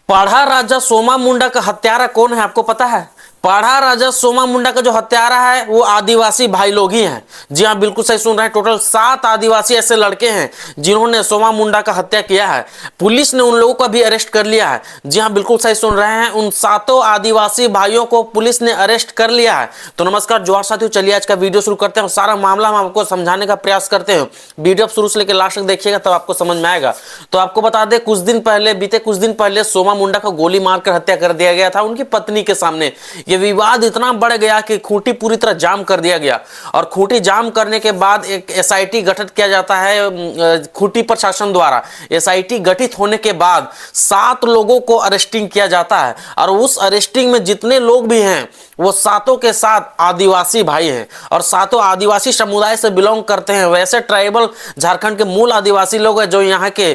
पाढ़ा राजा सोमा मुंडा का हत्यारा कौन है आपको पता है? पाढ़ा राजा सोमा मुंडा का जो हत्यारा है वो आदिवासी भाई लोग ही हैं। जी हाँ, बिल्कुल सही सुन रहे हैं। टोटल 7 आदिवासी ऐसे लड़के हैं जिन्होंने सोमा मुंडा का हत्या किया है। पुलिस ने उन लोगों को भी अरेस्ट कर लिया है। जी हाँ, बिल्कुल सही सुन रहे हैं। उन 7 आदिवासी भाइयों को पुलिस ने अरेस्ट कर लिया है। तो नमस्कार जोहार साथियों, चलिए आज का वीडियो शुरू करते हैं। सारा मामला हम आपको समझाने का प्रयास करते हैं। वीडियो शुरू से लेकर लास्ट तक देखिएगा तब आपको समझ में आएगा। तो आपको बता दें, बीते कुछ दिन पहले सोमा मुंडा को गोली मारकर हत्या कर दिया गया था उनकी पत्नी के सामने। ये विवाद इतना बढ़ गया कि खूंटी पूरी तरह जाम कर दिया गया और खूंटी जाम करने के बाद एक एसआईटी गठित किया जाता है खूंटी प्रशासन द्वारा। एसआईटी गठित होने के बाद 7 लोगों को अरेस्टिंग किया जाता है और उस अरेस्टिंग में जितने लोग भी हैं वो 7 के 7 आदिवासी भाई हैं और 7 आदिवासी समुदाय से बिलोंग करते हैं। वैसे ट्राइबल झारखंड के मूल आदिवासी लोग हैं जो यहाँ के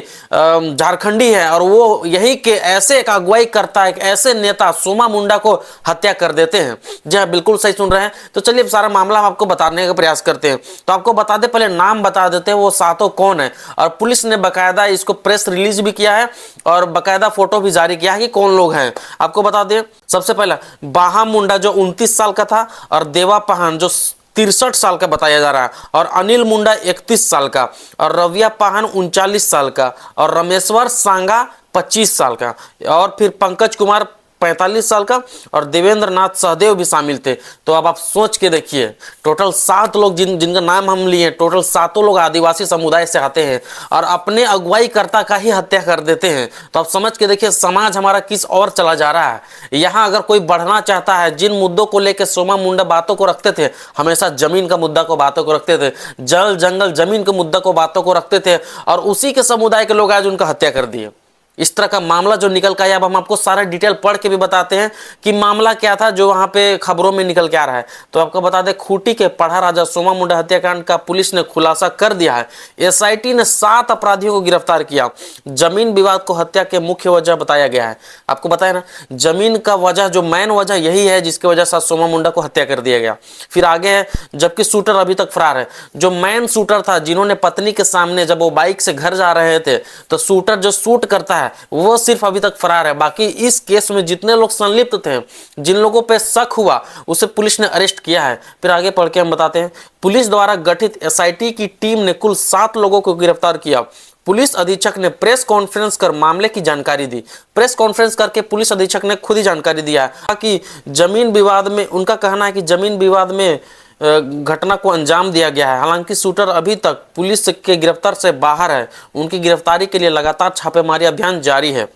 झारखंडी है और वो यही के ऐसे एक अगुवाई करता है, एक ऐसे नेता सोमा मुंडा को हत्या कर देते हैं। जी हाँ, बिल्कुल सही सुन रहे हैं। तो चलिए अब सारा मामला हम आपको बताने का प्रयास करते हैं। तो आपको बता दें, पहले नाम बता देते हैं वो 7 कौन है। और पुलिस ने बाकायदा इसको प्रेस रिलीज भी किया है और बाकायदा फोटो भी जारी किया है कि कौन लोग हैं। आपको बता दें, सबसे पहला बाहा मुंडा जो 29 साल का था और देवा पाहन जो 63 साल का बताया जा रहा है और अनिल मुंडा 31 साल का और रविया पाहन 39 साल का और रमेश्वर सांगा 25 साल का और फिर पंकज कुमार 45 साल का और देवेंद्र नाथ सहदेव भी शामिल थे। तो अब आप सोच के देखिए, टोटल 7 लोग जिनका नाम हम लिए, टोटल 7 लोग आदिवासी समुदाय से आते हैं और अपने अगुवाई कर्ता का ही हत्या कर देते हैं। तो आप समझ के देखिए समाज हमारा किस ओर चला जा रहा है। यहाँ अगर कोई बढ़ना चाहता है, जिन मुद्दों को लेकर सोमा मुंडा बातों को रखते थे, हमेशा जमीन का मुद्दा को बातों को रखते थे, जल जंगल जमीन के मुद्दा को बातों को रखते थे और उसी के समुदाय के लोग आज उनका हत्या कर दिए। इस तरह का मामला जो निकल के आया, अब हम आपको सारा डिटेल पढ़ के भी बताते हैं कि मामला क्या था जो वहां पे खबरों में निकल के आ रहा है। तो आपको बता दें, खूंटी के पाढ़ा राजा सोमा मुंडा हत्याकांड का पुलिस ने खुलासा कर दिया है। एसआईटी ने 7 अपराधियों को गिरफ्तार किया। जमीन विवाद को हत्या के मुख्य वजह बताया गया है। आपको बताया ना, जमीन का वजह जो मेन वजह यही है जिसकी वजह से सोमा मुंडा को हत्या कर दिया गया। फिर आगे है, जबकि शूटर अभी तक फरार है। जो मेन शूटर था, जिन्होंने पत्नी के सामने जब वो बाइक से घर जा रहे थे, तो शूटर जो शूट करता है वो सिर्फ अभी तक फरार है। बाकी इस केस में जितने लोग संलिप्त थे, जिन लोगों पे शक हुआ, उसे पुलिस ने अरेस्ट किया है। फिर आगे पढ़ के हम बताते हैं, पुलिस द्वारा गठित एसआईटी की टीम ने कुल 7 लोगों को गिरफ्तार किया। पुलिस अधीक्षक ने प्रेस कॉन्फ्रेंस कर मामले की जानकारी दी। प्रेस कॉन्फ्रेंस करके पुलिस अधीक्षक ने खुद ही जानकारी दिया है कि जमीन विवाद में, उनका कहना है कि जमीन विवाद में घटना को अंजाम दिया गया है। हालांकि शूटर अभी तक पुलिस के गिरफ्तार से बाहर है। उनकी गिरफ्तारी के लिए लगातार छापेमारी अभियान जारी है।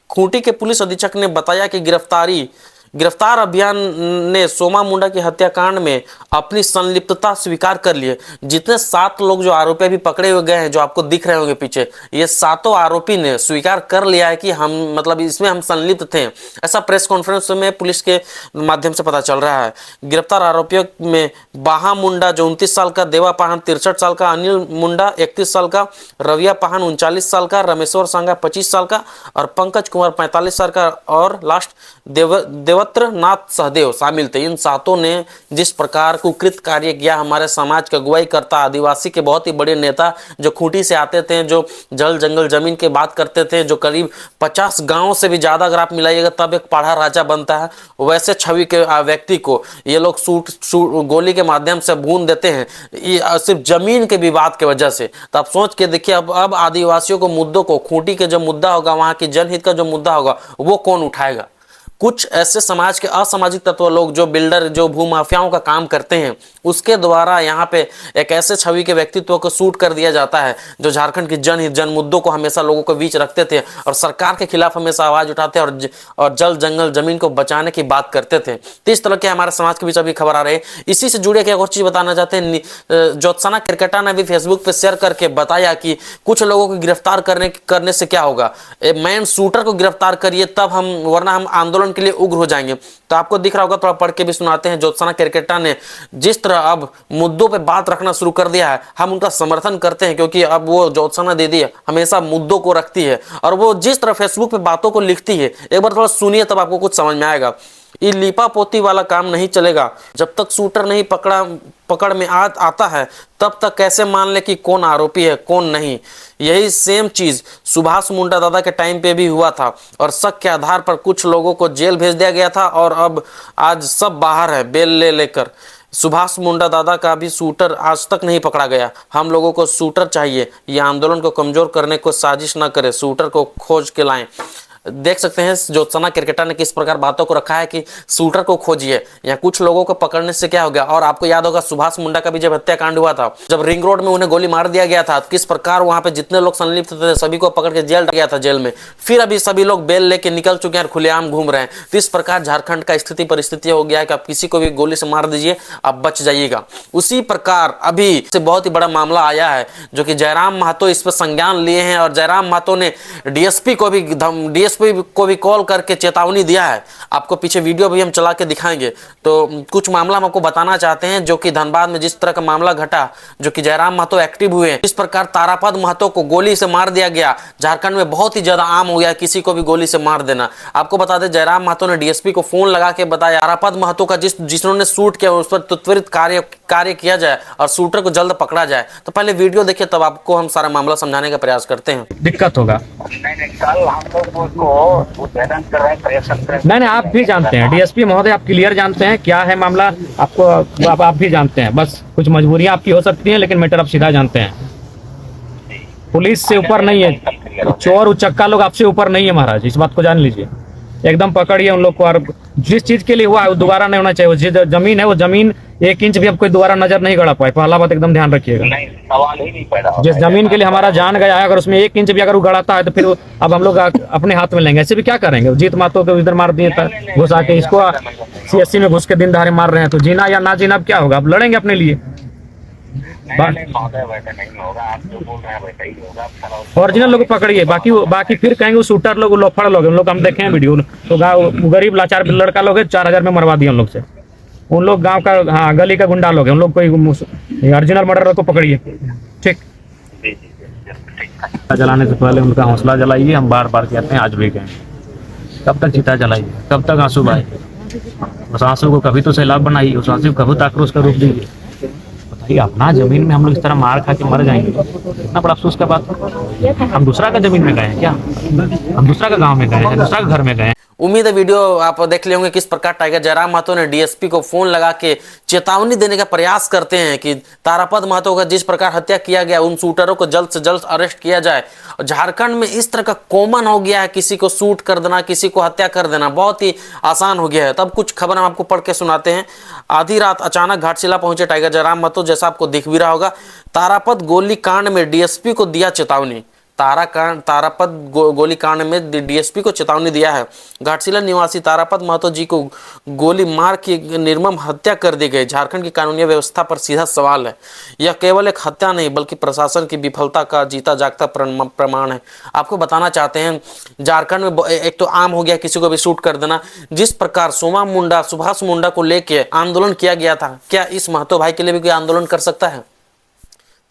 खूंटी के पुलिस अधीक्षक ने बताया कि गिरफ्तार अभियान ने सोमा मुंडा की हत्याकांड में अपनी संलिप्तता स्वीकार कर ली है। जितने 7 लोग जो आरोपी अभी पकड़े हुए गए हैं, जो आपको दिख रहे होंगे पीछे, ये 7 आरोपी ने स्वीकार कर लिया है कि हम इसमें हम संलिप्त थे। ऐसा प्रेस कॉन्फ्रेंस में पुलिस के माध्यम से पता चल रहा है। गिरफ्तार आरोपियों में बाहा मुंडा जो 29 साल का, देवा पाहन 63 साल का, अनिल मुंडा 31 साल का, रविया पाहन 39 साल का, रमेश्वर सांगा 25 साल का और पंकज कुमार 45 साल का और लास्ट देवेंद्र नाथ सहदेव शामिल थे। इन 7 ने जिस प्रकार कुकृत कार्य किया, हमारे समाज का अगुवाई करता आदिवासी के बहुत ही बड़े नेता जो खूंटी से आते थे, जो जल जंगल जमीन की बात करते थे, जो करीब 50 गांव से भी ज्यादा अगर आप मिलाइएगा तब एक पाढ़ा राजा बनता है, वैसे छवि के व्यक्ति को ये लोग गोली के माध्यम से भून देते हैं, सिर्फ जमीन के विवाद की वजह से। तो आप सोच के देखिए, अब आदिवासियों को मुद्दों को, खूंटी के जो मुद्दा होगा, वहां की जनहित का जो मुद्दा होगा, वो कौन उठाएगा? कुछ ऐसे समाज के असामाजिक तत्व लोग, जो बिल्डर, जो भूमाफियाओं का काम करते हैं, उसके द्वारा यहाँ पे एक ऐसे छवि के व्यक्तित्व को शूट कर दिया जाता है जो झारखंड की जनहित, जन मुद्दों को हमेशा लोगों के बीच रखते थे और सरकार के खिलाफ हमेशा आवाज उठाते और जल जंगल जमीन को बचाने की बात करते थे। तो इस तरह के हमारे समाज के बीच अभी खबर आ रही है। इसी से जुड़े एक और चीज बताना चाहते हैं, ज्योत्सना केरकेटा ने भी फेसबुक पे शेयर करके बताया कि कुछ लोगों को गिरफ्तार करने से क्या होगा, मेन शूटर को गिरफ्तार करिए तब वरना हम आंदोलन के लिए उग्र हो जाएंगे। तो आपको दिख रहा होगा, थोड़ा पढ़ के भी सुनाते हैं। ज्योत्सना केरकेटा ने जिस तरह अब मुद्दों पे बात रखना शुरू कर दिया है, हम उनका समर्थन करते हैं, क्योंकि अब वो ज्योत्सना दीदी हमेशा मुद्दों को रखती है और वो जिस तरह फेसबुक पे बातों को लिखती है, एक बार थोड़ा सुनिए तब आपको कुछ समझ में आएगा। ये लीपा पोती वाला काम नहीं चलेगा। जब तक शूटर नहीं पकड़ में आता है तब तक कैसे मान ले कि कौन आरोपी है कौन नहीं। यही सेम चीज सुभाष मुंडा दादा के टाइम पे भी हुआ था और शक के आधार पर कुछ लोगों को जेल भेज दिया गया था और अब आज सब बाहर है बेल लेकर। सुभाष मुंडा दादा का भी शूटर आज तक नहीं पकड़ा गया। हम लोगों को शूटर चाहिए। ये आंदोलन को कमजोर करने को साजिश न करे, शूटर को खोज के लाएं। देख सकते हैं ज्योत्सना क्रिकेटर ने किस प्रकार बातों को रखा है कि शूटर को खोजिए। या कुछ लोगों को पकड़ने से क्या हो गया। और आपको याद होगा सुभाष मुंडा का भी जब हत्याकांड हुआ था, जब रिंग रोड में उन्हें गोली मार दिया गया था, किस प्रकार वहां पे जितने लोग संलिप्त थे सभी को पकड़ के जेल गया था जेल में। फिर अभी सभी लोग बेल लेके निकल चुके हैं और खुलेआम घूम रहे हैं। तो इस प्रकार झारखंड का स्थिति परिस्थिति हो गया है कि आप किसी को भी गोली से मार दीजिए आप बच जाइएगा। उसी प्रकार अभी से बहुत ही बड़ा मामला आया है जो कि जयराम महतो इस पर संज्ञान लिए हैं और जयराम महतो ने डीएसपी को भी कॉल करके चेतावनी दिया है। आपको पीछे वीडियो भी हम चला के दिखाएंगे। तो कुछ मामला हम आपको बताना चाहते हैं जो कि धनबाद में जिस तरह का मामला घटा, जो कि जयराम महतो एक्टिव हुए, इस प्रकार तारापद महतो को गोली से मार दिया गया। झारखंड में बहुत ही ज्यादा आम हो गया किसी को भी गोली से मार देना। आपको बता दें जयराम महतो ने डीएसपी को फोन लगा के बताया तारापद महतो का जिन्होंने शूट किया उस पर त्वरित कार्य किया जाए और शूटर को जल्द पकड़ा जाए। तो पहले वीडियो देखिए तब आपको हम सारा मामला समझाने का प्रयास करते हैं। दिक्कत होगा कल हम लोग उद्घाटन कर रहे हैं। नहीं आप भी जानते हैं डीएसपी महोदय, आप क्लियर जानते हैं क्या है मामला। आपको आप भी जानते हैं, बस कुछ मजबूरियां आपकी हो सकती हैं लेकिन मैटर आप सीधा जानते हैं। पुलिस से ऊपर नहीं है, चोर उचक्का लोग आपसे ऊपर नहीं है महाराज, इस बात को जान लीजिए। एकदम पकड़िए उन लोग को और जिस चीज के लिए हुआ वो दोबारा नहीं होना चाहिए। जिस जमीन है वो जमीन 1 इंच भी अब कोई दोबारा नजर नहीं गड़ा पाए। पहला बात एकदम ध्यान रखिएगा। सवाल ही नहीं पैदा होता। जिस जमीन के लिए हमारा जान गया है अगर उसमें 1 इंच भी अगर वो गड़ाता है तो फिर अब हम लोग अपने हाथ में लेंगे। ऐसे भी क्या करेंगे। जीत मातो को इधर मार दिए था घुस आके, इसको CSC में घुस के दिन दहाड़े मार रहे हैं। तो जीना या ना जीना अब क्या होगा। अब लड़ेंगे अपने लिए। ओरिजिनल लोग पकड़िए, बाकी फिर कहेंगे वो शूटर लोग लोफड़ लोग उन लोग हम देखे हैं वीडियो। तो गरीब लाचार लड़का लोग है 4000 में मरवा दिया उन लोग से। उन लोग गांव का हाँ गली का गुंडा लोग है। उन लोग कोई ओरिजिनल मर्डर को पकड़िए। ठीक जलाने से पहले उनका हौसला जलाइए। हम बार बार कहते हैं आज भी कहें, कब तक चिता जलाइए, कब तक आंसू बहाइए। उस आंसू को कभी तो सैलाब बनाइए, उस आंसू को कभी तो आक्रोश का रूप दीजिए। बताइए अपना जमीन में हम लोग इस तरह मार खा के मर जाएंगे, इतना बड़ा अफसोस का बात। हम दूसरा का जमीन में गए हैं क्या, हम दूसरा का गाँव में गए हैं, दूसरा का घर में गए हैं। उम्मीद है वीडियो आप देख ले होंगे किस प्रकार टाइगर जयराम महतो ने डीएसपी को फोन लगा के चेतावनी देने का प्रयास करते हैं कि तारापद महतो का जिस प्रकार हत्या किया गया उन शूटरों को जल्द से जल्द अरेस्ट किया जाए। झारखंड में इस तरह का कॉमन हो गया है, किसी को शूट कर देना, किसी को हत्या कर देना बहुत ही आसान हो गया है। तब कुछ खबर हम आपको पढ़ के सुनाते हैं। आधी रात अचानक घाटशिला पहुंचे टाइगर जयराम महतो, जैसा आपको दिख भी रहा होगा। तारापद गोली कांड में डीएसपी को दिया चेतावनी। तारापद गोली कांड में डीएसपी को चेतावनी दिया है। घाटशिला निवासी तारापद महतो जी को गोली मार की निर्मम हत्या कर दी गई। झारखंड की कानूनी व्यवस्था पर सीधा सवाल है। यह केवल एक हत्या नहीं बल्कि प्रशासन की विफलता का जीता जागता प्रमाण है। आपको बताना चाहते हैं झारखंड में एक तो आम हो गया किसी को भी शूट कर देना। जिस प्रकार सुभाष मुंडा को लेके आंदोलन किया गया था, क्या इस महतो भाई के लिए भी कोई आंदोलन कर सकता है।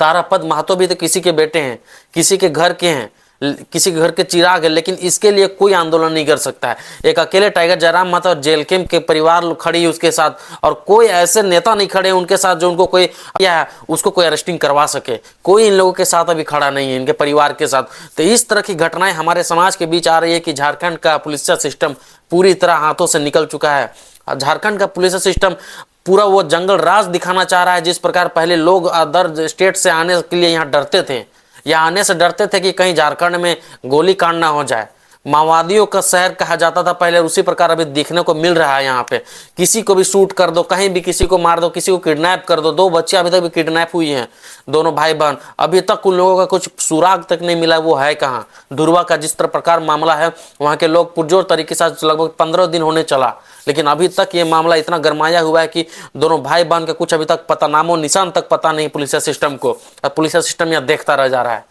तारापद महतो भी तो किसी के बेटे हैं, किसी के घर के हैं, किसी के घर के चिराग है, लेकिन इसके लिए कोई आंदोलन नहीं कर सकता है। एक अकेले टाइगर जयराम महतो और जेल कैंप के परिवार खड़ी है उसके साथ और कोई ऐसे नेता नहीं खड़े उनके साथ जो उनको कोई क्या है उसको कोई अरेस्टिंग करवा सके। कोई इन लोगों के साथ अभी खड़ा नहीं है, इनके परिवार के साथ। तो इस तरह की घटनाएं हमारे समाज के बीच आ रही है कि झारखंड का पुलिस सिस्टम पूरी तरह हाथों से निकल चुका है। झारखंड का पुलिस सिस्टम पूरा वो जंगल राज दिखाना चाह रहा है। जिस प्रकार पहले लोग अदर स्टेट से आने के लिए यहाँ डरते थे, या आने से डरते थे कि कहीं झारखंड में गोली कांड ना हो जाए। माओवादियों का शहर कहा जाता था पहले, उसी प्रकार अभी देखने को मिल रहा है। यहाँ पे किसी को भी शूट कर दो, कहीं भी किसी को मार दो, किसी को किडनैप कर दो। 2 बच्चे अभी तक भी किडनैप हुई हैं, दोनों भाई बहन। अभी तक उन लोगों का कुछ सुराग तक नहीं मिला, वो है कहाँ। धुरवा का जिस प्रकार मामला है वहाँ के लोग पुरजोर तरीके से लगभग 15 दिन होने चला, लेकिन अभी तक ये मामला इतना गरमाया हुआ है कि दोनों भाई बहन का कुछ अभी तक पता, नामो निशान तक पता नहीं पुलिस सिस्टम को। पुलिस सिस्टम यहाँ देखता रह जा रहा है।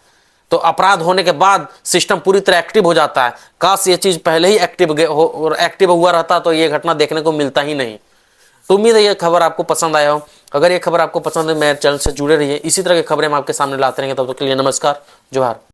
तो अपराध होने के बाद सिस्टम पूरी तरह एक्टिव हो जाता है। काश ये चीज पहले ही एक्टिव हुआ रहता तो ये घटना देखने को मिलता ही नहीं। तो उम्मीद है ये खबर आपको पसंद आया हो। अगर ये खबर आपको पसंद है मेरे चैनल से जुड़े रहिए, इसी तरह की खबरें हम आपके सामने लाते रहेंगे। तब तक के लिए नमस्कार, जोहार।